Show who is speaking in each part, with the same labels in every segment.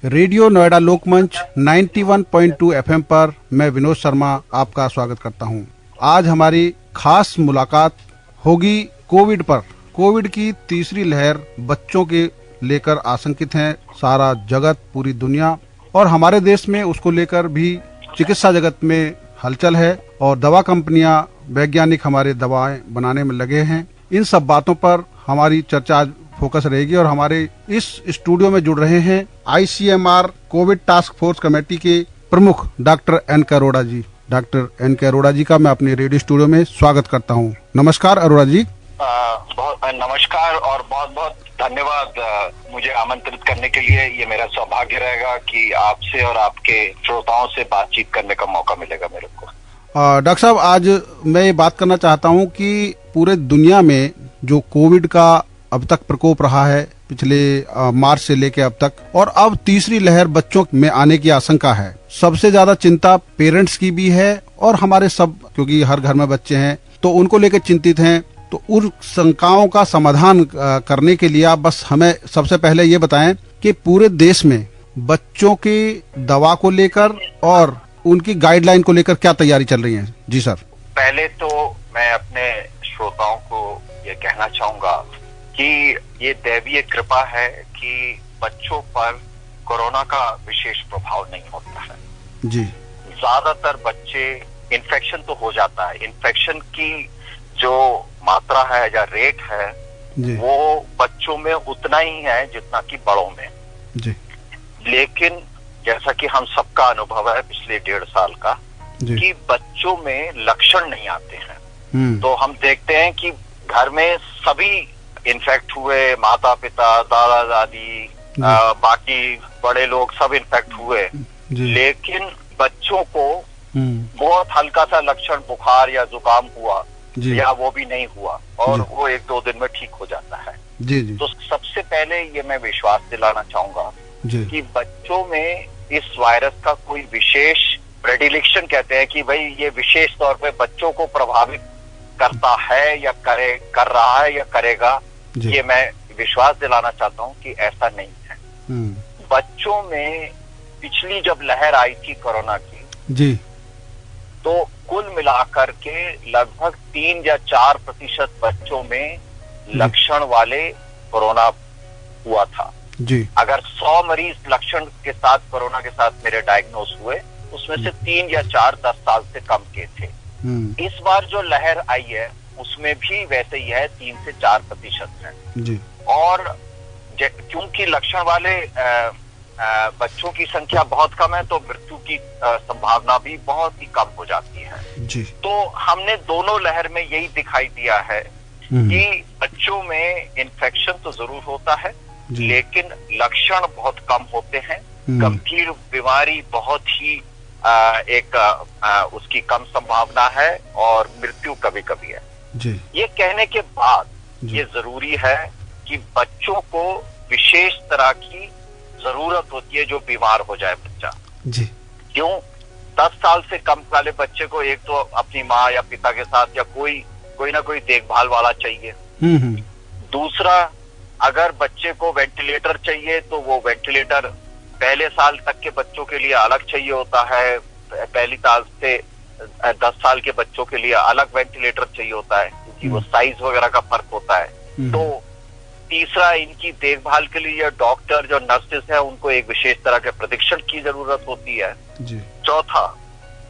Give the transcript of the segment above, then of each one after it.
Speaker 1: Radio Noida लोकमंच 91.2 FM पर मैं विनोद शर्मा आपका स्वागत करता हूं। आज हमारी खास मुलाकात होगी कोविड पर। कोविड की तीसरी लहर बच्चों के लेकर आशंकित है सारा जगत, पूरी दुनिया, और हमारे देश में उसको लेकर भी चिकित्सा जगत में हलचल है और दवा कंपनियां, वैज्ञानिक हमारे दवाएं बनाने में लगे हैं। इन सब बातों पर हमारी चर्चा आज फोकस रहेगी और हमारे इस स्टूडियो में जुड़ रहे हैं ICMR covid task force committee के प्रमुख doctor N.K. Arora ji. Doctor N.K. Arora ji का मैं अपने रेडियो स्टूडियो में स्वागत करता हूं। नमस्कार अरोड़ा जी।
Speaker 2: बहुत नमस्कार और बहुत बहुत धन्यवाद मुझे आमंत्रित करने के लिए। ये मेरा सौभाग्य रहेगा कि आपसे और आपके श्रोताओं से बातचीत करने का मौका मिलेगा मेरे को।
Speaker 1: डॉक्टर साहब, आज मैं ये बात करना चाहता हूं कि पूरे दुनिया में जो कोविड का अब तक प्रकोप रहा है पिछले मार्च से लेके अब तक, और अब तीसरी लहर बच्चों में आने की आशंका है। सबसे ज्यादा चिंता पेरेंट्स की भी है और हमारे सब, क्योंकि हर घर में बच्चे हैं तो उनको लेकर चिंतित हैं। तो उन शंकाओं का समाधान करने के लिए आप बस हमें सबसे पहले ये बताएं कि पूरे देश में बच्चों की दवा को लेकर और उनकी गाइडलाइन को लेकर क्या तैयारी चल रही है। जी सर।
Speaker 2: पहले तो मैं अपने श्रोताओं को ये कहना चाहूंगा कि ये दैवीय कृपा है कि बच्चों पर कोरोना का विशेष प्रभाव नहीं होता है।
Speaker 1: जी।
Speaker 2: ज्यादातर बच्चे, इन्फेक्शन तो हो जाता है, इन्फेक्शन की जो मात्रा है या रेट है वो बच्चों में उतना ही है जितना कि बड़ों में।
Speaker 1: जी।
Speaker 2: लेकिन जैसा कि हम सबका अनुभव है पिछले 1.5 साल का कि बच्चों में लक्षण नहीं आते हैं। तो हम देखते हैं कि घर में सभी इन्फेक्ट हुए, माता पिता, दादा दादी, बाकी बड़े लोग सब इन्फेक्ट हुए, लेकिन बच्चों को बहुत हल्का सा लक्षण, बुखार या जुकाम हुआ या वो भी नहीं हुआ और वो 1-2 दिन में ठीक हो जाता है। तो सबसे पहले ये मैं विश्वास दिलाना चाहूंगा कि बच्चों में इस वायरस का कोई विशेष प्रेडिलेक्शन, कहते हैं कि भाई ये विशेष तौर पे बच्चों को प्रभावित करता है या कर रहा है या करेगा, ये मैं विश्वास दिलाना चाहता हूँ कि ऐसा नहीं है। बच्चों में पिछली जब लहर आई थी कोरोना की तो कुल मिलाकर के लगभग 3 या 4% बच्चों में लक्षण वाले कोरोना हुआ था। अगर 100 मरीज लक्षण के साथ कोरोना के साथ मेरे डायग्नोस हुए, उसमें से 3 या 4 10 साल से कम के थे। इस बार जो लहर आई है उसमें भी वैसे ही है, 3 से 4% है। और क्योंकि लक्षण वाले बच्चों की संख्या बहुत कम है तो मृत्यु की संभावना भी बहुत ही कम हो जाती है। तो हमने दोनों लहर में यही दिखाई दिया है कि बच्चों में इन्फेक्शन तो जरूर होता है लेकिन लक्षण बहुत कम होते हैं। गंभीर बीमारी बहुत ही उसकी कम संभावना है और मृत्यु कभी कभी है। ये कहने के बाद ये जरूरी है कि बच्चों को विशेष तरह की जरूरत होती है जो बीमार हो जाए बच्चा। क्यों? 10 साल से कम वाले बच्चे को एक तो अपनी माँ या पिता के साथ या कोई ना कोई देखभाल वाला चाहिए। दूसरा, अगर बच्चे को वेंटिलेटर चाहिए तो वो वेंटिलेटर पहले साल तक के बच्चों के लिए अलग चाहिए होता है, पहली साल से 10 साल के बच्चों के लिए अलग वेंटिलेटर चाहिए होता है क्योंकि वो साइज वगैरह का फर्क होता है। तो तीसरा, इनकी देखभाल के लिए डॉक्टर जो नर्सेस हैं उनको एक विशेष तरह के प्रशिक्षण की जरूरत होती है। चौथा,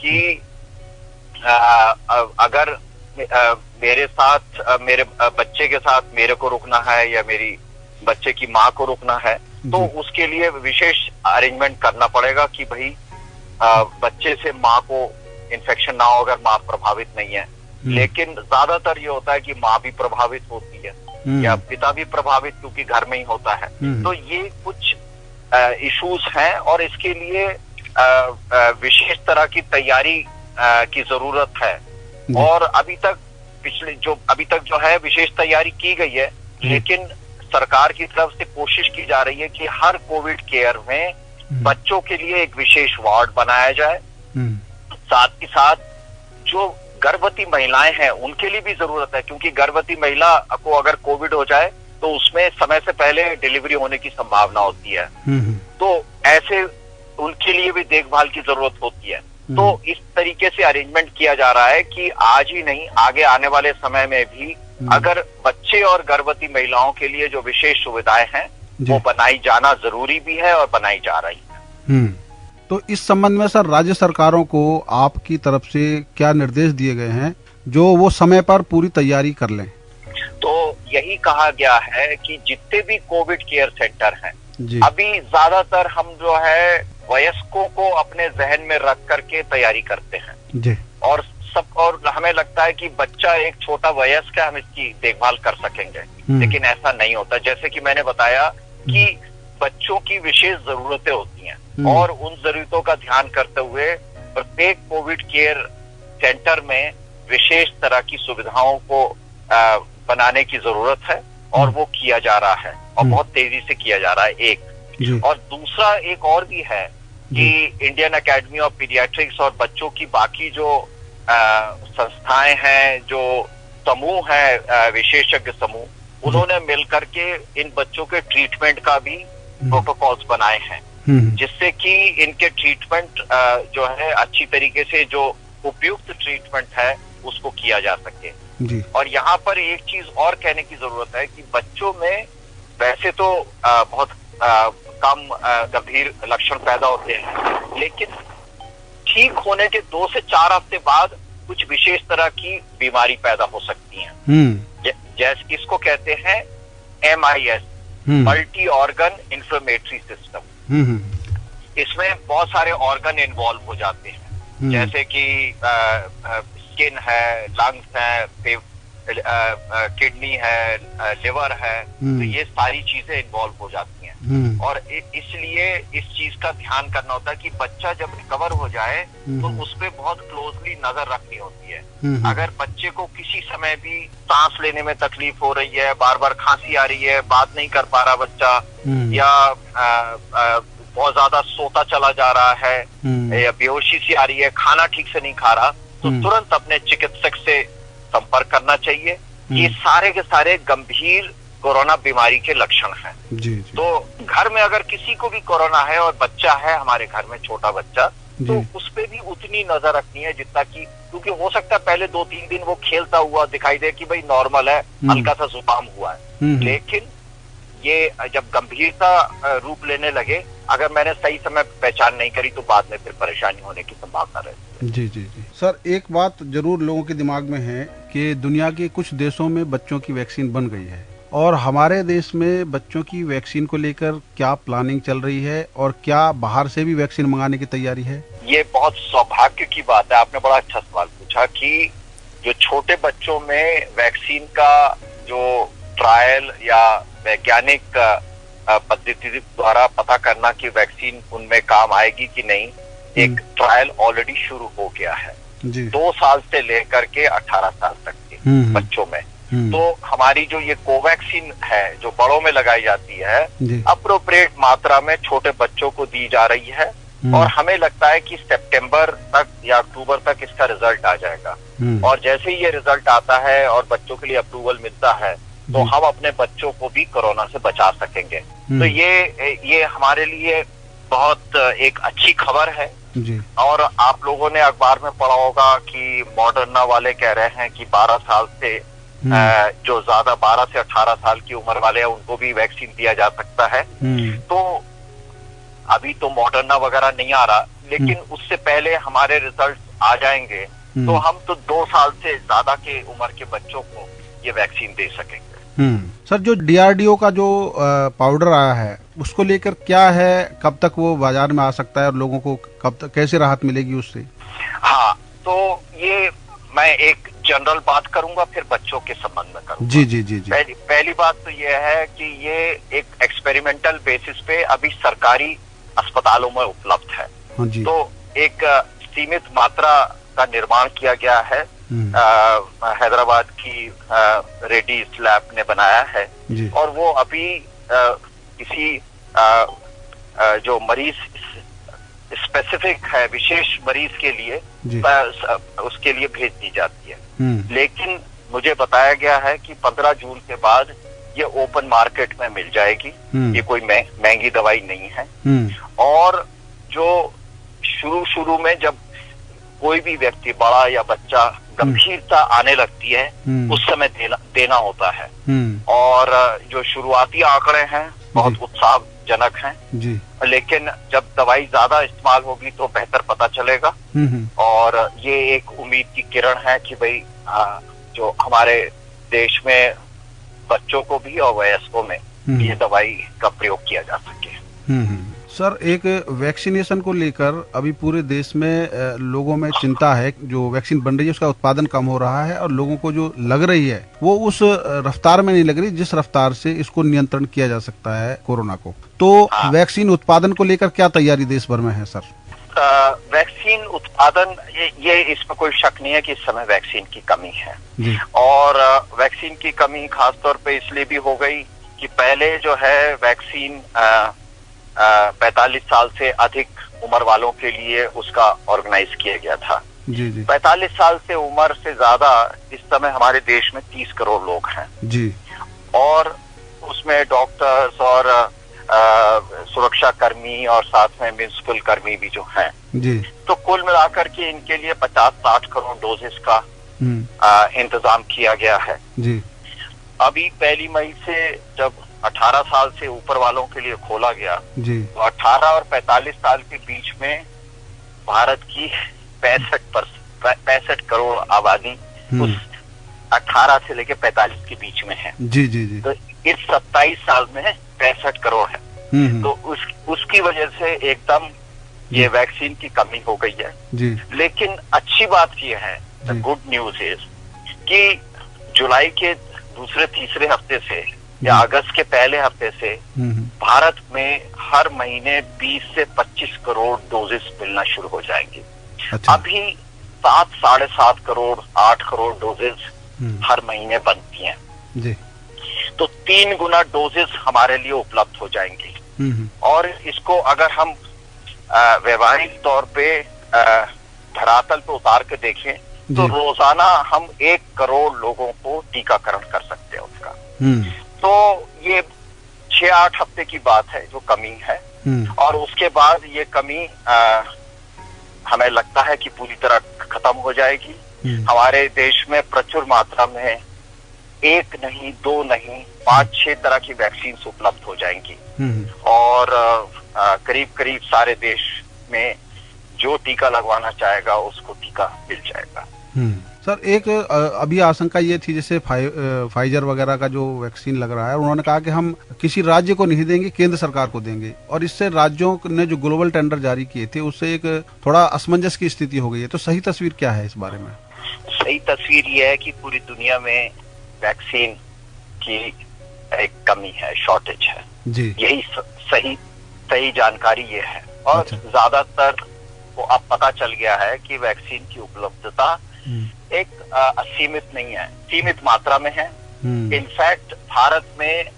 Speaker 2: कि अगर मेरे साथ, मेरे बच्चे के साथ मेरे को रुकना है या मेरी बच्चे की माँ को रुकना है तो उसके लिए विशेष अरेंजमेंट करना पड़ेगा कि भाई बच्चे से माँ को इन्फेक्शन ना हो अगर माँ प्रभावित नहीं है। लेकिन ज्यादातर ये होता है कि माँ भी प्रभावित होती है या पिता भी प्रभावित, क्योंकि घर में ही होता है। तो ये कुछ इश्यूज हैं और इसके लिए विशेष तरह की तैयारी की जरूरत है। और अभी तक जो है विशेष तैयारी की गई है, लेकिन सरकार की तरफ से कोशिश की जा रही है कि हर कोविड केयर में बच्चों के लिए एक विशेष वार्ड बनाया जाए। साथ ही साथ जो गर्भवती महिलाएं हैं उनके लिए भी जरूरत है, क्योंकि गर्भवती महिला को अगर कोविड हो जाए तो उसमें समय से पहले डिलीवरी होने की संभावना होती है। तो ऐसे उनके लिए भी देखभाल की जरूरत होती है। तो इस तरीके से अरेंजमेंट किया जा रहा है कि आज ही नहीं, आगे आने वाले समय में भी अगर बच्चे और गर्भवती महिलाओं के लिए जो विशेष सुविधाएं हैं वो बनाई जाना जरूरी भी है और बनाई जा रही है।
Speaker 1: तो इस संबंध में सर राज्य सरकारों को आपकी तरफ से क्या निर्देश दिए गए हैं जो वो समय पर पूरी तैयारी कर लें?
Speaker 2: तो यही कहा गया है कि जितने भी कोविड केयर सेंटर हैं, अभी ज्यादातर हम जो है वयस्कों को अपने जहन में रख करके तैयारी करते हैं
Speaker 1: जी।
Speaker 2: और हमें लगता है कि बच्चा एक छोटा वयस्क है, हम इसकी देखभाल कर सकेंगे, लेकिन ऐसा नहीं होता। जैसे कि मैंने बताया कि बच्चों की विशेष जरूरतें होती हैं और उन जरूरतों का ध्यान करते हुए प्रत्येक कोविड केयर सेंटर में विशेष तरह की सुविधाओं को बनाने की जरूरत है और वो किया जा रहा है और बहुत तेजी से किया जा रहा है, एक। और दूसरा एक और भी है कि इंडियन एकेडमी ऑफ पीडियाट्रिक्स और बच्चों की बाकी जो संस्थाएं हैं, जो समूह है, विशेषज्ञ समूह, उन्होंने मिलकर के इन बच्चों के ट्रीटमेंट का भी प्रोटोकॉल्स बनाए हैं, जिससे कि इनके ट्रीटमेंट जो है अच्छी तरीके से, जो उपयुक्त ट्रीटमेंट है उसको किया जा सके
Speaker 1: जी।
Speaker 2: और यहाँ पर एक चीज और कहने की जरूरत है कि बच्चों में वैसे तो बहुत कम गंभीर लक्षण पैदा होते हैं, लेकिन ठीक होने के 2 से 4 हफ्ते बाद कुछ विशेष तरह की बीमारी पैदा हो सकती है। जैसे इसको कहते हैं MIS, multi organ inflammatory system. इसमें बहुत सारे ऑर्गन इन्वॉल्व हो जाते हैं, जैसे कि स्किन है, लंग्स है, किडनी है, लिवर है, तो ये सारी चीजें इन्वॉल्व हो जाती हैं और इसलिए इस चीज का ध्यान करना होता है कि बच्चा जब रिकवर हो जाए तो उस पर बहुत क्लोजली नजर रखनी होती है। अगर बच्चे को किसी समय भी सांस लेने में तकलीफ हो रही है, बार बार खांसी आ रही है, बात नहीं कर पा रहा बच्चा, या बहुत ज्यादा सोता चला जा रहा है, या बेहोशी सी आ रही है, खाना ठीक से नहीं खा रहा, तो तुरंत अपने चिकित्सक से संपर्क करना चाहिए। ये सारे के सारे गंभीर कोरोना बीमारी के लक्षण हैं।
Speaker 1: जी।
Speaker 2: तो घर में अगर किसी को भी कोरोना है और बच्चा है हमारे घर में, छोटा बच्चा, तो उस पे भी उतनी नजर रखनी है जितना कि, क्योंकि हो सकता है पहले 2-3 दिन वो खेलता हुआ दिखाई दे कि भाई नॉर्मल है, हल्का सा जुकाम हुआ है, लेकिन ये जब गंभीरता रूप लेने लगे, अगर मैंने सही समय पहचान नहीं करी तो बाद में फिर परेशानी होने की संभावना रहती है।
Speaker 1: जी। सर, एक बात जरूर लोगों के दिमाग में है कि दुनिया के कुछ देशों में बच्चों की वैक्सीन बन गई है और हमारे देश में बच्चों की वैक्सीन को लेकर क्या प्लानिंग चल रही है और क्या बाहर से भी वैक्सीन मंगाने की तैयारी है?
Speaker 2: ये बहुत सौभाग्य की बात है, आपने बड़ा अच्छा सवाल पूछा कि जो छोटे बच्चों में वैक्सीन का जो ट्रायल या वैज्ञानिक पद्धति द्वारा पता करना कि वैक्सीन उनमें काम आएगी कि नहीं, एक ट्रायल ऑलरेडी शुरू हो गया है
Speaker 1: जी।
Speaker 2: 2 साल से लेकर के 18 साल तक के बच्चों में। तो हमारी जो ये कोवैक्सीन है जो बड़ों में लगाई जाती है, अप्रोप्रिएट मात्रा में छोटे बच्चों को दी जा रही है और हमें लगता है कि सितंबर तक या अक्टूबर तक इसका रिजल्ट आ जाएगा और जैसे ही ये रिजल्ट आता है और बच्चों के लिए अप्रूवल मिलता है तो हम अपने बच्चों को भी कोरोना से बचा सकेंगे। तो ये हमारे लिए बहुत एक अच्छी खबर है
Speaker 1: जी।
Speaker 2: और आप लोगों ने अखबार में पढ़ा होगा कि मॉडर्ना वाले कह रहे हैं कि 12 साल से जो ज्यादा 12 से 18 साल की उम्र वाले हैं उनको भी वैक्सीन दिया जा सकता है। तो अभी तो मॉडर्ना वगैरह नहीं आ रहा, लेकिन उससे पहले हमारे रिजल्ट आ जाएंगे तो हम तो 2 साल से ज्यादा के उम्र के बच्चों को ये वैक्सीन दे सकेंगे।
Speaker 1: सर, जो DRDO का जो पाउडर आया है उसको लेकर क्या है, कब तक वो बाजार में आ सकता है और लोगों को कब तक कैसे राहत मिलेगी उससे?
Speaker 2: हाँ, तो ये मैं एक जनरल बात करूंगा फिर बच्चों के संबंध में करूंगा।
Speaker 1: जी।
Speaker 2: पहली बात तो ये है कि ये एक एक्सपेरिमेंटल बेसिस पे अभी सरकारी अस्पतालों में उपलब्ध है।
Speaker 1: हाँ जी।
Speaker 2: तो एक सीमित मात्रा का निर्माण किया गया है, हैदराबाद की रेड्डीज लैब ने बनाया है और वो अभी किसी जो मरीज स्पेसिफिक है, विशेष मरीज के लिए उसके लिए भेज दी जाती है। लेकिन मुझे बताया गया है कि 15 जून के बाद ये ओपन मार्केट में मिल जाएगी। ये कोई महंगी दवाई नहीं है। और जो शुरू में जब कोई भी व्यक्ति, बड़ा या बच्चा, गंभीरता आने लगती है उस समय देना होता है। और जो शुरुआती आंकड़े हैं बहुत उत्साहजनक हैं जी। लेकिन जब दवाई ज्यादा इस्तेमाल होगी तो बेहतर पता चलेगा। और ये एक उम्मीद की किरण है कि भाई जो हमारे देश में बच्चों को भी और वयस्कों में ये दवाई का प्रयोग किया जा सके।
Speaker 1: सर, एक वैक्सीनेशन को लेकर अभी पूरे देश में लोगों में चिंता है। जो वैक्सीन बन रही है उसका उत्पादन कम हो रहा है और लोगों को जो लग रही है वो उस रफ्तार में नहीं लग रही जिस रफ्तार से इसको नियंत्रण किया जा सकता है कोरोना को। तो वैक्सीन उत्पादन को लेकर क्या तैयारी देश भर में है सर?
Speaker 2: वैक्सीन उत्पादन, ये इसमें कोई शक नहीं है कि इस समय वैक्सीन की कमी है
Speaker 1: जी।
Speaker 2: और वैक्सीन की कमी खासतौर पे इसलिए भी हो गई कि पहले जो है वैक्सीन 45 साल से अधिक उम्र वालों के लिए उसका ऑर्गेनाइज किया गया था
Speaker 1: जी जी।
Speaker 2: 45 साल से उम्र से ज्यादा इस समय हमारे देश में 30 करोड़ लोग हैं
Speaker 1: जी। और
Speaker 2: उसमें डॉक्टर्स और सुरक्षा कर्मी और साथ में म्युनिसिपल कर्मी भी जो हैं
Speaker 1: जी।
Speaker 2: तो कुल मिलाकर के इनके लिए 50-60 करोड़ डोजेस का इंतजाम किया गया है
Speaker 1: जी।
Speaker 2: अभी 1 मई से जब 18 साल से ऊपर वालों के लिए खोला गया
Speaker 1: जी।
Speaker 2: तो 18 और 45 साल के बीच में भारत की 65 करोड़ आबादी उस 18 से लेकर 45 के बीच में है
Speaker 1: जी जी जी।
Speaker 2: तो इस 27 साल में 65 करोड़ है। तो उसकी वजह से एकदम ये वैक्सीन की कमी हो गई है
Speaker 1: जी।
Speaker 2: लेकिन अच्छी बात ये है, द गुड न्यूज इज कि जुलाई के दूसरे-तीसरे हफ्ते से या अगस्त के पहले हफ्ते से भारत में हर महीने 20 से 25 करोड़ डोजेस मिलना शुरू हो जाएंगे।
Speaker 1: अच्छा।
Speaker 2: अभी 7-7.5 करोड़ 8 करोड़ डोजेस हर महीने बनती हैं
Speaker 1: जी।
Speaker 2: तो 3 गुना डोजेस हमारे लिए उपलब्ध हो जाएंगे। और इसको अगर हम व्यवहारिक तौर पे धरातल पे उतार के देखें तो रोजाना हम 1 करोड़ लोगों को टीकाकरण कर सकते हैं उसका। तो ये 6-8 हफ्ते की बात है जो कमी है और उसके बाद ये कमी हमें लगता है कि पूरी तरह खत्म हो जाएगी। हमारे देश में प्रचुर मात्रा में 1 नहीं 2 नहीं 5-6 तरह की वैक्सीन उपलब्ध हो जाएंगी और करीब सारे देश में जो टीका लगवाना चाहेगा उसको टीका मिल जाएगा।
Speaker 1: सर, एक अभी आशंका ये थी जैसे फाइजर वगैरह का जो वैक्सीन लग रहा है, उन्होंने कहा कि हम किसी राज्य को नहीं देंगे, केंद्र सरकार को देंगे और इससे राज्यों ने जो ग्लोबल टेंडर जारी किए थे उससे एक थोड़ा असमंजस की स्थिति हो गई है। तो सही तस्वीर क्या है इस बारे में?
Speaker 2: सही तस्वीर ये है कि पूरी दुनिया में वैक्सीन की एक कमी है, शॉर्टेज है
Speaker 1: जी।
Speaker 2: यही सही जानकारी ये है और ज्यादातर को अब पता चल गया है कि वैक्सीन की उपलब्धता एक असीमित नहीं है, सीमित मात्रा में है। इनफैक्ट भारत में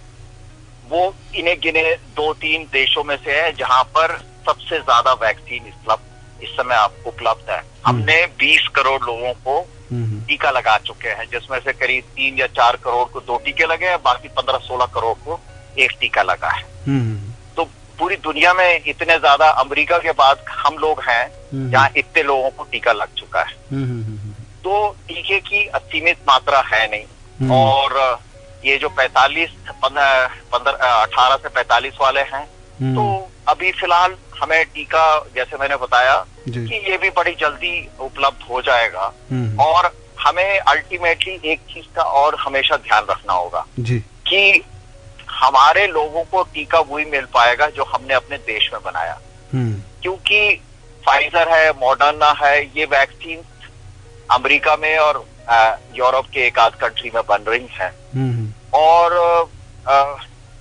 Speaker 2: वो इन्हें गिने 2-3 देशों में से है जहां पर सबसे ज्यादा वैक्सीन इस समय उपलब्ध है। हमने 20 करोड़ लोगों को टीका लगा चुके हैं जिसमें से करीब 3 या 4 करोड़ को 2 टीके लगे हैं, बाकी 15-16 करोड़ को 1 टीका लगा है। तो पूरी दुनिया में इतने ज्यादा, अमेरिका के बाद हम लोग हैं जहाँ इतने लोगों को टीका लग चुका है। तो टीके की असीमित मात्रा है नहीं और ये जो 18 से 45 वाले हैं तो अभी फिलहाल हमें टीका, जैसे मैंने बताया कि ये भी बड़ी जल्दी उपलब्ध हो जाएगा और हमें अल्टीमेटली एक चीज का और हमेशा ध्यान रखना होगा कि हमारे लोगों को टीका वही मिल पाएगा जो हमने अपने देश में बनाया, क्योंकि फाइजर है, मॉडर्ना है, ये वैक्सीन अमेरिका में और यूरोप के एक आध कंट्री में बन रही है और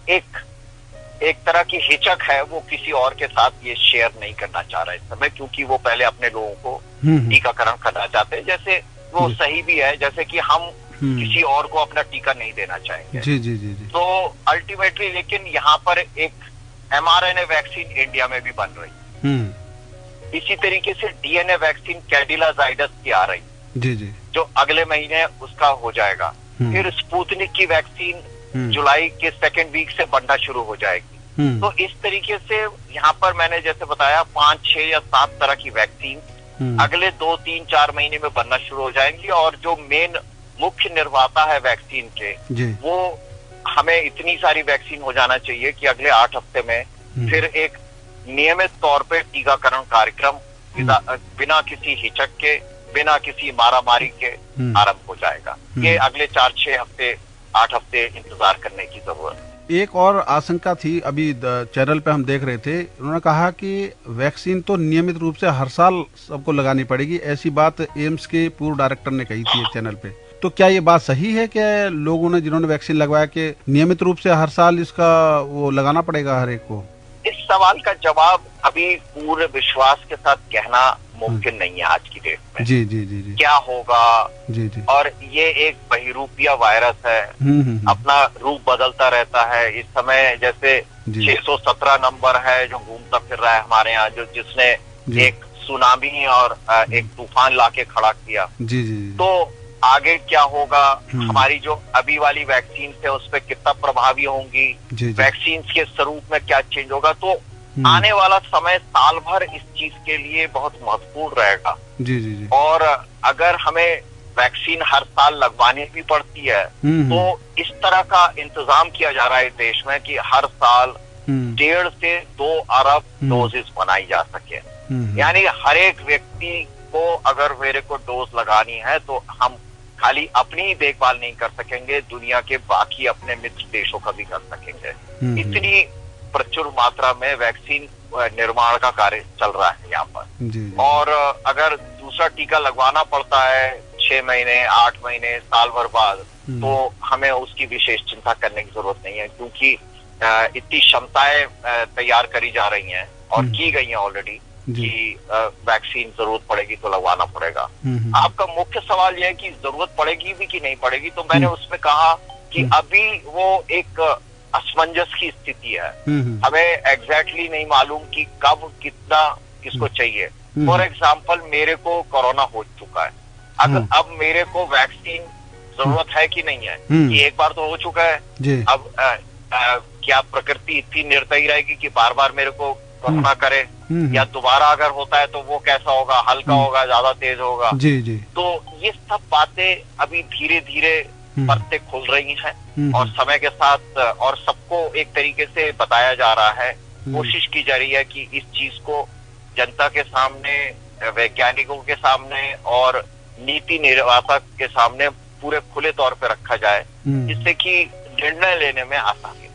Speaker 2: एक तरह की हिचक है, वो किसी और के साथ ये शेयर नहीं करना चाह रहा है इस समय, क्योंकि वो पहले अपने लोगों को टीकाकरण करना चाहते हैं। जैसे वो सही भी है, जैसे कि हम किसी और को अपना टीका नहीं देना चाहेंगे।
Speaker 1: जी जी जी जी।
Speaker 2: तो अल्टीमेटली लेकिन यहाँ पर एक mRNA वैक्सीन इंडिया में भी बन रही। इसी तरीके से DNA वैक्सीन कैडिला जाइडस की आ रही
Speaker 1: जी जी,
Speaker 2: जो अगले महीने उसका हो जाएगा। फिर स्पुतनिक की वैक्सीन जुलाई के सेकेंड वीक से बनना शुरू हो जाएगी। तो इस तरीके से यहाँ पर मैंने जैसे बताया 5, 6 या 7 तरह की वैक्सीन अगले 2, 3, 4 महीने में बनना शुरू हो जाएंगी। और जो मेन मुख्य निर्माता है वैक्सीन के, वो हमें इतनी सारी वैक्सीन हो जाना चाहिए कि अगले 8 हफ्ते में फिर एक नियमित तौर पे टीकाकरण कार्यक्रम बिना किसी हिचक के, बिना किसी मारामारी के आरंभ हो जाएगा। ये अगले 4, 6 हफ्ते, 8 हफ्ते इंतजार करने की जरूरत है।
Speaker 1: एक और आशंका थी, अभी चैनल पे हम देख रहे थे, उन्होंने कहा कि वैक्सीन तो नियमित रूप से हर साल सबको लगानी पड़ेगी, ऐसी बात एम्स के पूर्व डायरेक्टर ने कही थी चैनल पे। तो क्या ये बात सही है कि लोगों ने जिन्होंने वैक्सीन लगवाया कि नियमित रूप से हर साल इसका वो लगाना पड़ेगा हर एक को?
Speaker 2: इस सवाल का जवाब अभी पूरे विश्वास के साथ कहना मुमकिन नहीं है आज की डेट में।
Speaker 1: जी जी जी जी।
Speaker 2: क्या होगा?
Speaker 1: जी जी।
Speaker 2: और ये एक बहिरूपिया वायरस है, अपना रूप बदलता रहता है। इस समय जैसे 617 नंबर है जो घूमता फिर रहा है हमारे यहाँ, जो जिसने एक सुनामी और एक तूफान लाके खड़ा किया।
Speaker 1: जी जी।
Speaker 2: तो आगे क्या होगा? हमारी जो अभी वाली वैक्सीन है उस पर कितना प्रभावी होंगी, वैक्सीन के स्वरूप में क्या चेंज होगा? तो आने वाला समय साल भर इस चीज के लिए बहुत महत्वपूर्ण रहेगा।
Speaker 1: जी जी जी। और
Speaker 2: अगर हमें वैक्सीन हर साल लगवानी भी पड़ती है तो इस तरह का इंतजाम किया जा रहा है देश में कि हर साल 1.5 से 2 अरब डोजेस बनाई जा सके। यानी हर एक व्यक्ति को अगर मेरे को डोज लगानी है तो हम खाली अपनी ही देखभाल नहीं कर सकेंगे, दुनिया के बाकी अपने मित्र देशों का भी कर सकेंगे। इतनी प्रचुर मात्रा में वैक्सीन निर्माण का कार्य चल रहा है यहाँ पर। और अगर दूसरा टीका लगवाना पड़ता है 6 महीने, 8 महीने, साल भर बाद, तो हमें उसकी विशेष चिंता करने की जरूरत नहीं है, क्योंकि इतनी क्षमताएं तैयार करी जा रही हैं और की गई हैं ऑलरेडी कि वैक्सीन जरूरत पड़ेगी तो लगवाना पड़ेगा। आपका मुख्य सवाल यह है कि जरूरत पड़ेगी भी कि नहीं पड़ेगी, तो मैंने उसमें कहा कि अभी वो एक असमंजस की स्थिति है। हमें एग्जैक्टली नहीं मालूम कि कब कितना किसको चाहिए। फॉर एग्जाम्पल मेरे को कोरोना हो चुका है, अगर अब मेरे को वैक्सीन जरूरत है कि नहीं है, कि एक बार तो हो चुका है, अब क्या प्रकृति इतनी निर्दयी रहेगी कि बार बार मेरे को कोरोना करे, या दोबारा अगर होता है तो वो कैसा होगा, हल्का होगा, ज्यादा तेज होगा? जी जी। तो ये सब बातें अभी धीरे धीरे परतें खुल रही हैं और समय के साथ और सबको एक तरीके से बताया जा रहा है, कोशिश की जा रही है कि इस चीज को जनता के सामने, वैज्ञानिकों के सामने और नीति निर्माता के सामने पूरे खुले तौर पे रखा जाए, जिससे कि निर्णय लेने में आसानी।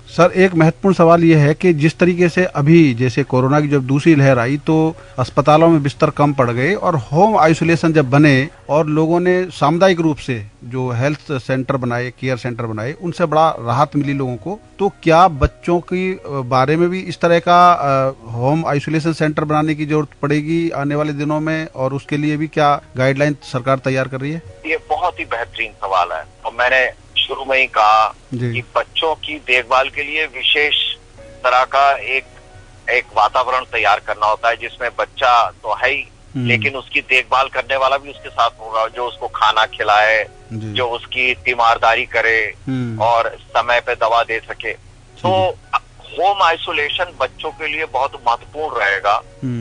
Speaker 1: सर, एक महत्वपूर्ण सवाल यह है कि जिस तरीके से अभी जैसे कोरोना की जब दूसरी लहर आई तो अस्पतालों में बिस्तर कम पड़ गए और होम आइसोलेशन जब बने और लोगों ने सामुदायिक रूप से जो हेल्थ सेंटर बनाए, केयर सेंटर बनाए, उनसे बड़ा राहत मिली लोगों को। तो क्या बच्चों की बारे में भी इस तरह का होम आइसोलेशन सेंटर बनाने की जरूरत पड़ेगी आने वाले दिनों में, और उसके लिए भी क्या गाइडलाइन सरकार तैयार कर रही है? ये
Speaker 2: बहुत ही बेहतरीन सवाल है और मैंने शुरू में ही कहा कि बच्चों की देखभाल के लिए विशेष तरह का एक वातावरण तैयार करना होता है, जिसमें बच्चा तो है ही, लेकिन उसकी देखभाल करने वाला भी उसके साथ होगा, जो उसको खाना खिलाए, जो उसकी तीमारदारी करे और समय पे दवा दे सके। तो होम आइसोलेशन बच्चों के लिए बहुत महत्वपूर्ण रहेगा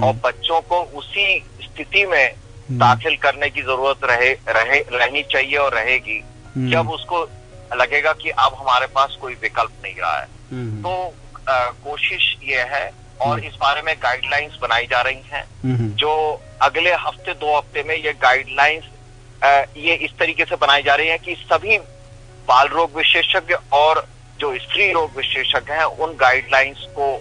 Speaker 2: और बच्चों को उसी स्थिति में दाखिल करने की जरूरत रहनी चाहिए और रहेगी जब उसको लगेगा कि अब हमारे पास कोई विकल्प नहीं रहा है। तो कोशिश ये है और इस बारे में गाइडलाइंस बनाई जा रही हैं, जो अगले हफ्ते 2 हफ्ते में ये गाइडलाइंस ये इस तरीके से बनाई जा रही है कि सभी बाल रोग विशेषज्ञ और जो स्त्री रोग विशेषज्ञ हैं उन गाइडलाइंस को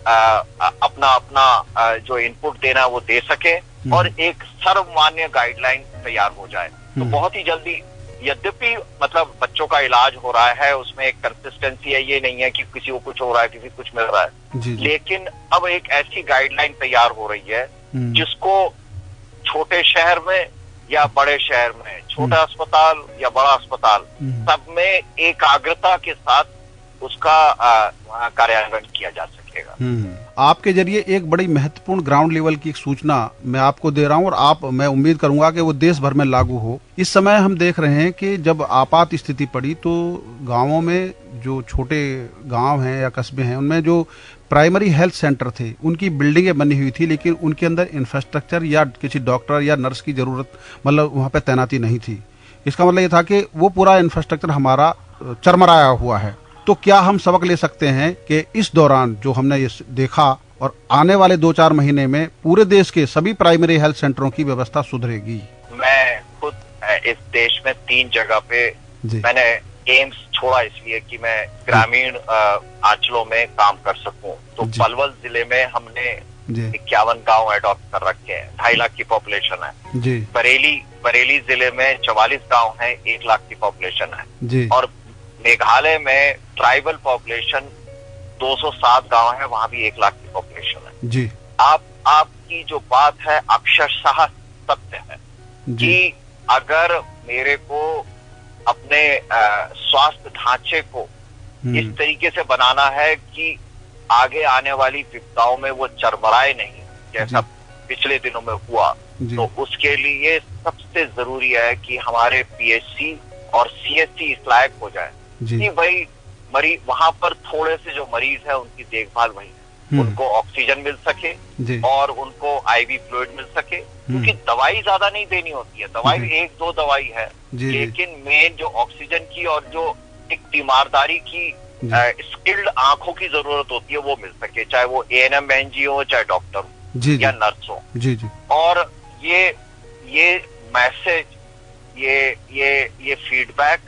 Speaker 2: अपना अपना जो इनपुट देना वो दे सके और एक सर्वमान्य गाइडलाइन तैयार हो जाए। तो बहुत ही जल्दी, यद्यपि मतलब बच्चों का इलाज हो रहा है, उसमें एक कंसिस्टेंसी है, ये नहीं है कि किसी को कुछ हो रहा है किसी को कुछ मिल रहा है, लेकिन अब एक ऐसी गाइडलाइन तैयार हो रही है जिसको छोटे शहर में या बड़े शहर में, छोटा अस्पताल या बड़ा अस्पताल, सब में एकाग्रता के साथ उसका कार्यान्वयन किया जा सकेगा।
Speaker 1: आपके जरिए एक बड़ी महत्वपूर्ण ग्राउंड लेवल की एक सूचना मैं आपको दे रहा हूं और मैं उम्मीद करूंगा कि वो देश भर में लागू हो। इस समय हम देख रहे हैं कि जब आपात स्थिति पड़ी तो गांवों में, जो छोटे गांव हैं या कस्बे हैं, उनमें जो प्राइमरी हेल्थ सेंटर थे उनकी बिल्डिंगें बनी हुई थी, लेकिन उनके अंदर इंफ्रास्ट्रक्चर या किसी डॉक्टर या नर्स की जरूरत, मतलब वहां पे तैनाती नहीं थी। इसका मतलब ये था कि वो पूरा इंफ्रास्ट्रक्चर हमारा चरमराया हुआ है। तो क्या हम सबक ले सकते हैं कि इस दौरान जो हमने ये देखा और आने वाले 2-4 महीने में पूरे देश के सभी प्राइमरी हेल्थ सेंटरों की व्यवस्था सुधरेगी? मैं
Speaker 2: खुद इस देश में 3 जगह पे मैंने एम्स छोड़ा इसलिए कि मैं ग्रामीण अंचलों में काम कर सकूं। तो पलवल जिले में हमने 51 गांव एडॉप्ट कर रखे हैं, 2.5 लाख की पॉपुलेशन है। बरेली जिले में 44 गांव हैं, 1 लाख की पॉपुलेशन है। और मेघालय में ट्राइबल पॉपुलेशन 207 गांव है, वहां भी 1 लाख की पॉपुलेशन है। जी आपकी जो बात है अक्षरशः सत्य है कि अगर मेरे को अपने स्वास्थ्य ढांचे को इस तरीके से बनाना है कि आगे आने वाली विपदाओं में वो चरमराए नहीं, जैसा पिछले दिनों में हुआ, तो उसके लिए सबसे जरूरी है कि हमारे पीएचसी और सीएचसी इस लायक हो जाए कि भाई मरीज वहां पर थोड़े से जो मरीज है उनकी देखभाल वही है, उनको ऑक्सीजन मिल सके और उनको आईवी फ्लूइड मिल सके, क्योंकि दवाई ज्यादा नहीं देनी होती है, दवाई 1-2 दवाई है, लेकिन मेन जो ऑक्सीजन की और जो एक तीमारदारी की स्किल्ड आंखों की जरूरत होती है वो मिल सके, चाहे वो एएनएम एनजी हो, चाहे डॉक्टर हो या नर्स हो। और ये मैसेज, ये फीडबैक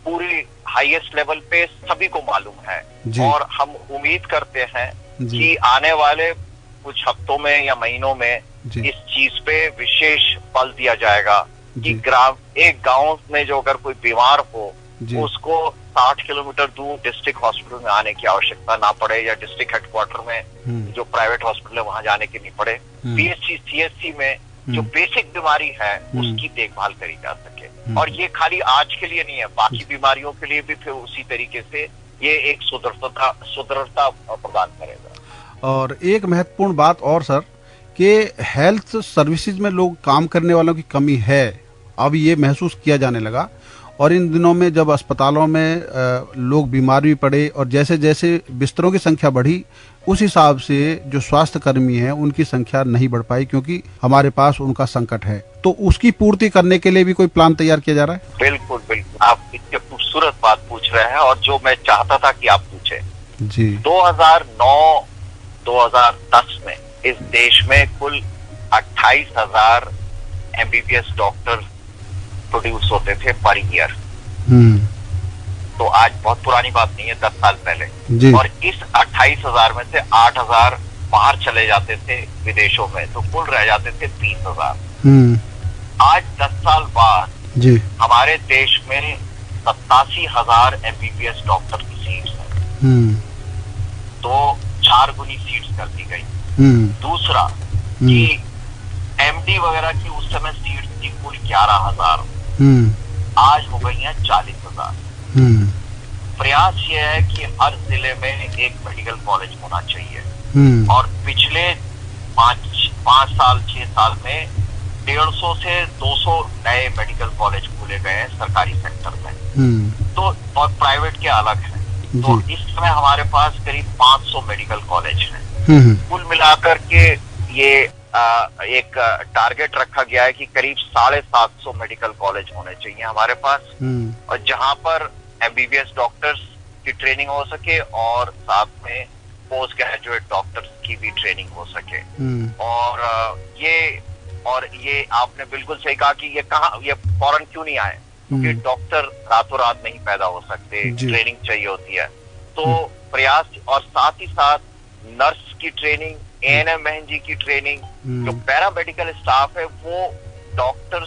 Speaker 2: पूरी हाईएस्ट लेवल पे सभी को मालूम है और हम उम्मीद करते हैं कि आने वाले कुछ हफ्तों में या महीनों में इस चीज पे विशेष बल दिया जाएगा कि एक गांव में जो अगर कोई बीमार हो उसको 60 किलोमीटर दूर डिस्ट्रिक्ट हॉस्पिटल में आने की आवश्यकता ना पड़े, या डिस्ट्रिक्ट हेडक्वार्टर में जो प्राइवेट हॉस्पिटल है वहां जाने की नहीं पड़े। पीएचसी सीएचसी में जो बेसिक बीमारी है उसकी देखभाल करी जा सके। और ये खाली आज के लिए नहीं है, बाकी बीमारियों के लिए भी फिर उसी तरीके से ये एक सुदृढ़ता प्रदान करेगा।
Speaker 1: और एक महत्वपूर्ण बात और सर, कि हेल्थ सर्विसेज में लोग काम करने वालों की कमी है, अब ये महसूस किया जाने लगा। और इन दिनों में जब अस्पतालों में लोग बीमार भी पड़े और जैसे जैसे बिस्तरों की संख्या बढ़ी, उस हिसाब से जो स्वास्थ्य कर्मी हैं उनकी संख्या नहीं बढ़ पाई, क्योंकि हमारे पास उनका संकट है। तो उसकी पूर्ति करने के लिए भी कोई प्लान तैयार किया जा रहा है?
Speaker 2: बिल्कुल बिल्कुल, आप इतनी खूबसूरत बात पूछ रहे हैं और जो मैं चाहता था कि आप पूछे जी। 2009-2010 में इस देश में कुल 28,000 एमबीबीएस डॉक्टर प्रोड्यूस होते थे पर ईयर। तो आज बहुत पुरानी बात नहीं है, 10 साल पहले। और इस 28,000 में से 8,000 बाहर चले जाते थे विदेशों में, तो कुल रह जाते थे 20,000। आज 10 साल बाद हमारे देश में 87,000 एमबीबीएस डॉक्टर की सीट्स हैं, तो 4 गुनी सीट्स कर दी गई। दूसरा कि एमडी वगैरह की उस समय सीट्स थी कुल 11,000, आज हो गई हैं 40,000। प्रयास ये है कि हर जिले में एक मेडिकल कॉलेज होना चाहिए और पिछले 5 साल 6 साल में 150 से 200 नए मेडिकल कॉलेज खोले गए हैं सरकारी सेक्टर में, तो और प्राइवेट के अलग है। तो इस समय हमारे पास करीब 500 मेडिकल कॉलेज हैं। कुल मिलाकर के ये एक टारगेट रखा गया है कि करीब 750 मेडिकल कॉलेज होने चाहिए हमारे पास, और जहां पर एमबीबीएस डॉक्टर्स की ट्रेनिंग हो सके और साथ में पोस्ट ग्रेजुएट डॉक्टर्स की भी ट्रेनिंग हो सके। और ये आपने बिल्कुल सही कहा कि ये फौरन क्यों नहीं आए, क्योंकि डॉक्टर रातों रात नहीं पैदा हो सकते, ट्रेनिंग चाहिए होती है। तो प्रयास, और साथ ही साथ नर्स की ट्रेनिंग, एएनएम एनजी की ट्रेनिंग, जो पैरामेडिकल स्टाफ है वो डॉक्टर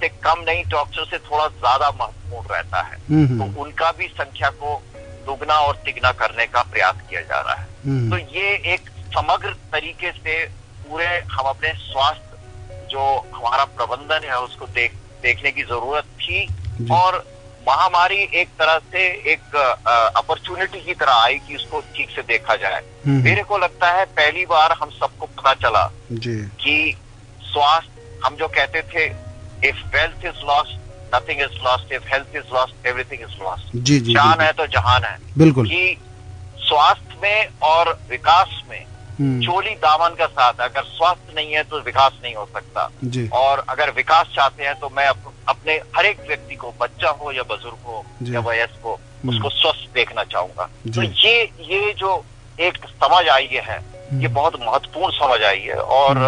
Speaker 2: से कम नहीं, डॉक्टर से थोड़ा ज्यादा महत्वपूर्ण रहता है, तो उनका भी संख्या को दुगना और तिगना करने का प्रयास किया जा रहा है। तो ये एक समग्र तरीके से पूरे हम अपने स्वास्थ्य जो हमारा प्रबंधन है उसको देखने की जरूरत थी। और महामारी एक तरह से एक अपॉर्चुनिटी की तरह आई कि उसको ठीक से देखा जाए। मेरे को लगता है पहली बार हम सबको पता चला कि स्वास्थ्य, हम जो कहते थे if wealth is lost nothing is lost, if health is lost everything is lost. जान है तो जहान है।
Speaker 1: बिल्कुल।
Speaker 2: कि स्वास्थ्य में और विकास में चोली दामन का साथ, अगर स्वास्थ्य नहीं है तो विकास नहीं हो सकता। और अगर विकास चाहते हैं तो मैं अपने हर एक व्यक्ति को, बच्चा हो या बुजुर्ग हो या वयस्क हो, उसको स्वस्थ देखना चाहूंगा। तो ये जो एक समझ आई है, ये बहुत महत्वपूर्ण समझ आई है। और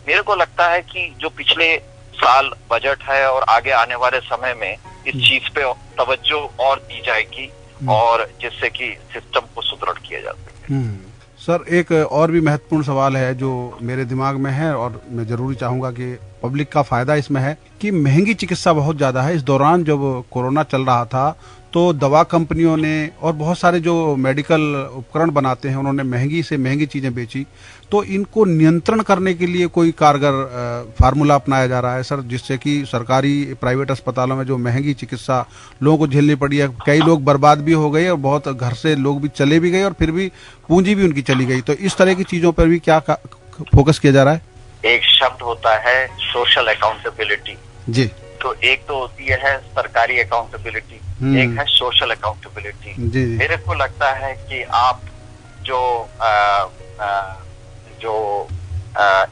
Speaker 2: मेरे को लगता है कि जो पिछले साल बजट है और आगे आने वाले समय में इस चीज पे तवज्जो और दी जाएगी, और जिससे कि सिस्टम को सुदृढ़ किया जा सके।
Speaker 1: सर, एक और भी महत्वपूर्ण सवाल है जो मेरे दिमाग में है और मैं जरूरी चाहूंगा कि पब्लिक का फायदा इसमें है कि महंगी चिकित्सा बहुत ज्यादा है। इस दौरान जब कोरोना चल रहा था तो दवा कंपनियों ने और बहुत सारे जो मेडिकल उपकरण बनाते हैं उन्होंने महंगी से महंगी चीजें बेची। तो इनको नियंत्रण करने के लिए कोई कारगर फार्मूला अपनाया जा रहा है सर, जिससे कि सरकारी प्राइवेट अस्पतालों में जो महंगी चिकित्सा लोगों को झेलनी पड़ी है, कई लोग बर्बाद भी हो गए और बहुत घर से लोग भी चले भी गए और फिर भी पूंजी भी उनकी चली गई। तो इस तरह की चीजों पर भी क्या फोकस किया जा रहा है?
Speaker 2: एक शब्द होता है सोशल अकाउंटेबिलिटी
Speaker 1: जी।
Speaker 2: तो एक तो होती है सरकारी अकाउंटेबिलिटी, एक है सोशल अकाउंटेबिलिटी। मेरे को लगता है कि आप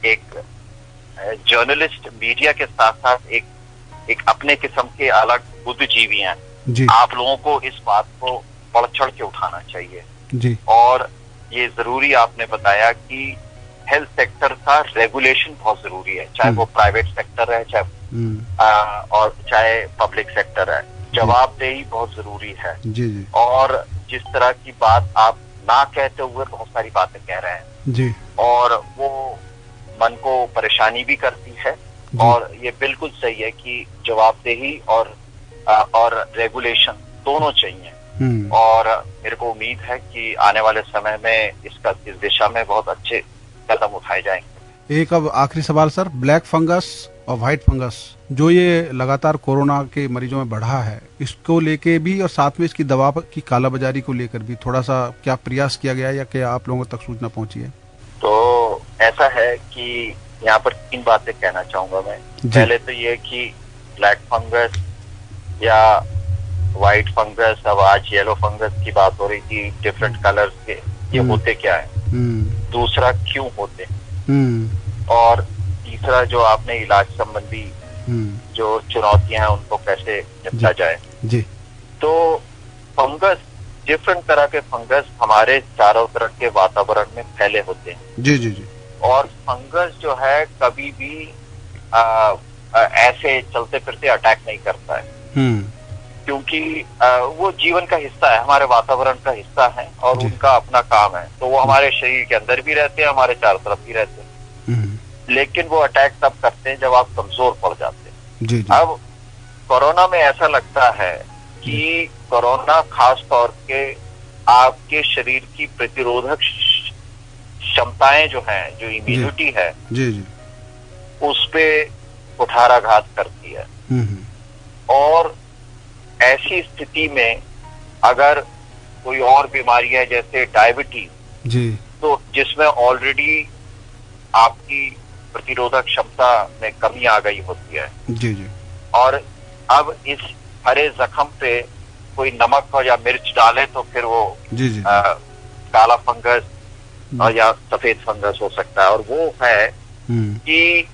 Speaker 2: एक जर्नलिस्ट मीडिया के साथ साथ एक अपने किस्म के अलग बुद्धिजीवी हैं। आप लोगों को इस बात को बढ़ चढ़ के उठाना चाहिए
Speaker 1: जी।
Speaker 2: और ये जरूरी आपने बताया कि हेल्थ सेक्टर का रेगुलेशन बहुत जरूरी है, चाहे वो प्राइवेट सेक्टर है चाहे पब्लिक सेक्टर है। जवाबदेही बहुत जरूरी है
Speaker 1: जी।
Speaker 2: और जिस तरह की बात आप ना कहते हुए बहुत सारी बातें कह रहे हैं
Speaker 1: जी, और
Speaker 2: वो मन को परेशानी भी करती है। और ये बिल्कुल सही है कि जवाबदेही और रेगुलेशन दोनों चाहिए। और मेरे को उम्मीद है कि आने वाले समय में इस दिशा में बहुत अच्छे कदम उठाए जाएंगे।
Speaker 1: एक अब आखिरी सवाल सर, ब्लैक फंगस और व्हाइट फंगस जो ये लगातार कोरोना के मरीजों में बढ़ा है, इसको लेके भी और साथ में इसकी दवा की कालाबाजारी को लेकर भी थोड़ा सा क्या प्रयास किया गया या क्या आप लोगों तक सूचना पहुंची है?
Speaker 2: तो ऐसा है कि यहाँ पर 3 बातें कहना चाहूंगा मैं। पहले तो ये कि ब्लैक फंगस या व्हाइट फंगस, अब आज येलो फंगस की बात हो रही थी, डिफरेंट कलर्स के, ये होते क्या है, दूसरा क्यों होते, और तीसरा जो आपने इलाज संबंधी जो चुनौतियां हैं उनको कैसे निपटा जाए
Speaker 1: जी।
Speaker 2: तो फंगस, डिफरेंट तरह के फंगस हमारे चारों तरफ के वातावरण में फैले होते हैं
Speaker 1: जी जी जी।
Speaker 2: और फंगस जो है कभी भी ऐसे चलते फिरते अटैक नहीं करता है, क्योंकि वो जीवन का हिस्सा है, हमारे वातावरण का हिस्सा है और उनका अपना काम है। तो वो हमारे शरीर के अंदर भी रहते हैं, हमारे चारों तरफ भी रहते हैं, लेकिन वो अटैक तब करते हैं जब आप कमजोर पड़ जाते हैं।
Speaker 1: जी।
Speaker 2: अब कोरोना में ऐसा लगता है कि कोरोना खास तौर के आपके शरीर की प्रतिरोधक क्षमताएं जो हैं, जो इम्यूनिटी है
Speaker 1: जी जी,
Speaker 2: उस पे कुठाराघात करती है। और ऐसी स्थिति में अगर कोई और बीमारी है जैसे डायबिटीज
Speaker 1: जी, तो
Speaker 2: जिसमें ऑलरेडी आपकी प्रतिरोधक क्षमता में कमी आ गई होती है
Speaker 1: जी जी,
Speaker 2: और अब इस हरे जख्म पे कोई नमक या मिर्च डाले तो फिर वो
Speaker 1: जी जी,
Speaker 2: काला फंगस और या सफेद फंगस हो सकता है। और वो है कि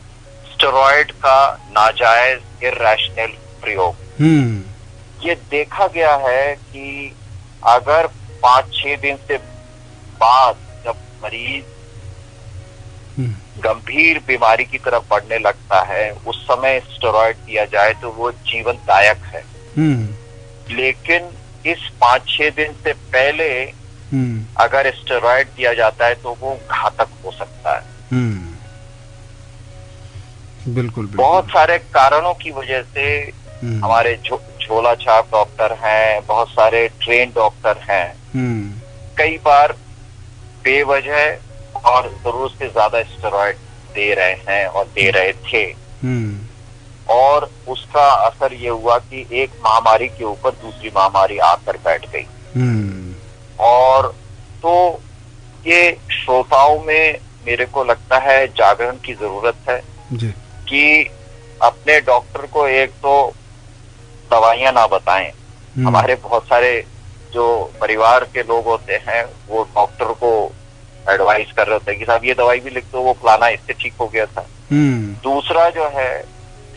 Speaker 2: स्टेरॉइड का नाजायज इर्रेशनल प्रयोग। ये देखा गया है कि अगर 5-6 दिन से बाद जब मरीज गंभीर बीमारी की तरफ बढ़ने लगता है, उस समय स्टेरॉइड दिया जाए तो वो जीवनदायक है। लेकिन इस 5-6 दिन से पहले अगर स्टेरॉइड दिया जाता है तो वो घातक हो सकता है।
Speaker 1: बिल्कुल।
Speaker 2: बहुत सारे कारणों की वजह से हमारे झोला छाप डॉक्टर हैं, बहुत सारे ट्रेन डॉक्टर हैं, कई बार बेवजह और जरूरत से ज्यादा स्टेरॉइड दे रहे हैं और दे रहे थे। और उसका असर ये हुआ कि एक महामारी के ऊपर दूसरी महामारी आकर बैठ गई। और तो ये श्रोताओं में मेरे को लगता है जागरण की जरूरत है
Speaker 1: जी।
Speaker 2: कि अपने डॉक्टर को एक तो दवाइयां ना बताएं। हमारे बहुत सारे जो परिवार के लोग होते हैं वो डॉक्टर को एडवाइस कर रहे होते हैं कि साहब ये दवाई भी लिख दो, वो फलाना इससे ठीक हो गया था। दूसरा जो है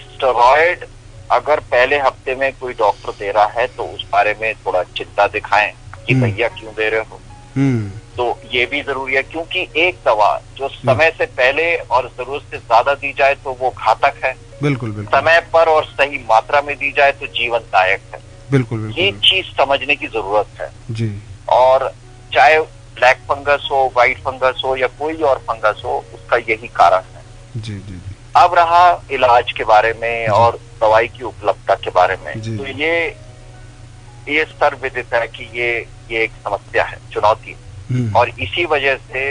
Speaker 2: स्टेरॉइड, अगर पहले हफ्ते में कोई डॉक्टर दे रहा है तो उस बारे में थोड़ा चिंता दिखाएं कि भैया क्यों दे रहे हो। तो ये भी जरूरी है, क्योंकि एक दवा जो समय से पहले और जरूरत से ज्यादा दी जाए तो वो घातक है।
Speaker 1: बिल्कुल बिल्कुल।
Speaker 2: समय पर और सही मात्रा में दी जाए तो जीवनदायक है।
Speaker 1: बिल्कुल बिल्कुल।
Speaker 2: ये चीज समझने की जरूरत है
Speaker 1: जी।
Speaker 2: और चाहे ब्लैक फंगस हो, व्हाइट फंगस हो या कोई और फंगस हो, उसका यही कारण है।
Speaker 1: जी जी जी।
Speaker 2: अब रहा इलाज के बारे में और दवाई की उपलब्धता के बारे में, तो ये सर्वविदित है कि ये एक समस्या है, चुनौती। और इसी वजह से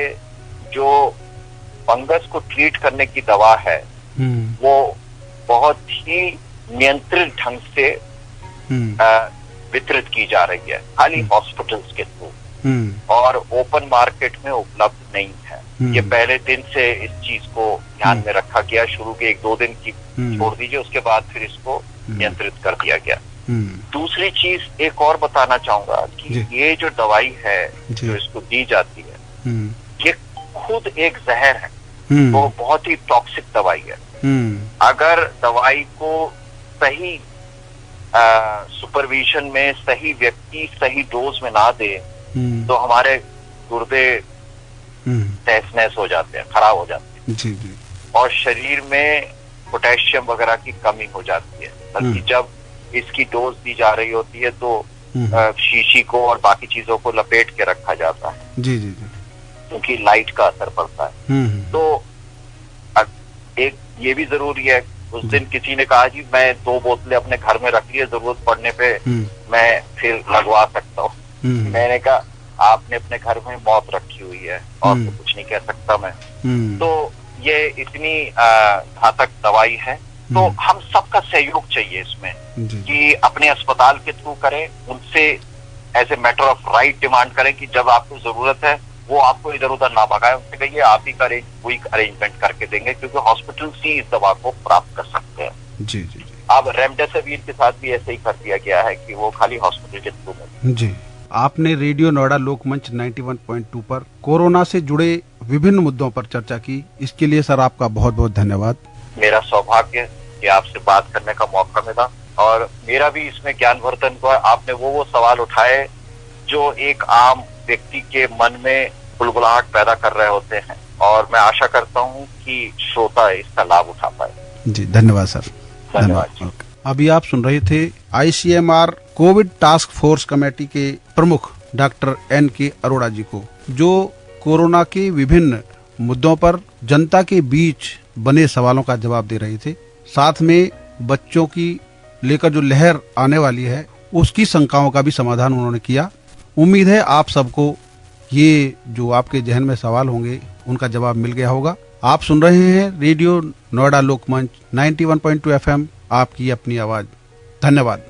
Speaker 2: जो फंगस को ट्रीट करने की दवा है वो बहुत ही नियंत्रित ढंग से वितरित की जा रही है, खाली हॉस्पिटल्स के थ्रू, और ओपन मार्केट में उपलब्ध नहीं है। ये पहले दिन से इस चीज को ध्यान में रखा गया, शुरू के 1-2 दिन की छोड़ दीजिए, उसके बाद फिर इसको नियंत्रित कर दिया गया। दूसरी चीज एक और बताना चाहूंगा कि ये जो दवाई है जो इसको दी जाती है ये खुद एक जहर है, वो बहुत ही टॉक्सिक दवाई है। अगर दवाई को सही सुपरविजन में सही व्यक्ति सही डोज में ना दे तो हमारे गुर्दे तहस नहस हो जाते हैं, खराब हो जाते हैं।
Speaker 1: जी जी।
Speaker 2: और शरीर में पोटेशियम वगैरह की कमी हो जाती है। बल्कि जब इसकी डोज दी जा रही होती है तो शीशी को और बाकी चीजों को लपेट के रखा जाता है।
Speaker 1: जी जी जी।
Speaker 2: क्योंकि लाइट का असर पड़ता है। तो एक ये भी जरूरी है, उस दिन किसी ने कहा जी मैं 2 बोतलें अपने घर में रख ली है, जरूरत पड़ने पे मैं फिर लगवा सकता हूँ। मैंने कहा आपने अपने घर में मौत रखी हुई है और तो कुछ नहीं कह सकता मैं। तो ये इतनी घातक दवाई है, तो हम सबका सहयोग चाहिए इसमें कि अपने अस्पताल के थ्रू करें, उनसे as a matter of right demand करें कि जब आपको जरूरत है वो आपको इधर उधर ना भगाए, उनसे कहिए आप ही का कोई अरेंजमेंट करके देंगे, क्योंकि हॉस्पिटल से इस दवा को प्राप्त कर सकते हैं।
Speaker 1: जी जी जी।
Speaker 2: अब रेमडेसिविर के साथ भी ऐसे ही कर दिया गया है कि वो खाली हॉस्पिटल के थ्रू में।
Speaker 1: जी। आपने रेडियो नोएडा लोकमंच 91.2 पर कोरोना से जुड़े विभिन्न मुद्दों पर चर्चा की, इसके लिए सर आपका बहुत बहुत धन्यवाद।
Speaker 2: मेरा सौभाग्य कि आपसे बात करने का मौका मिला और मेरा भी इसमें ज्ञानवर्धन हुआ। आपने वो सवाल उठाए जो एक आम व्यक्ति के मन में बुलबुलाहट पैदा कर रहे होते हैं, और मैं आशा करता हूं कि श्रोता इसका लाभ उठा पाए।
Speaker 1: जी धन्यवाद सर।
Speaker 2: धन्यवाद।
Speaker 1: अभी आप सुन रहे थे ICMR covid task force committee के प्रमुख डॉक्टर N.K. अरोड़ा जी को, जो कोरोना के विभिन्न मुद्दों पर जनता के बीच बने सवालों का जवाब दे रहे थे। साथ में बच्चों की लेकर जो लहर आने वाली है उसकी शंकाओं का भी समाधान उन्होंने किया। उम्मीद है आप सबको ये जो आपके जहन में सवाल होंगे उनका जवाब मिल गया होगा। आप सुन रहे हैं रेडियो नोएडा लोकमंच 91.2 FM, आपकी अपनी आवाज। धन्यवाद।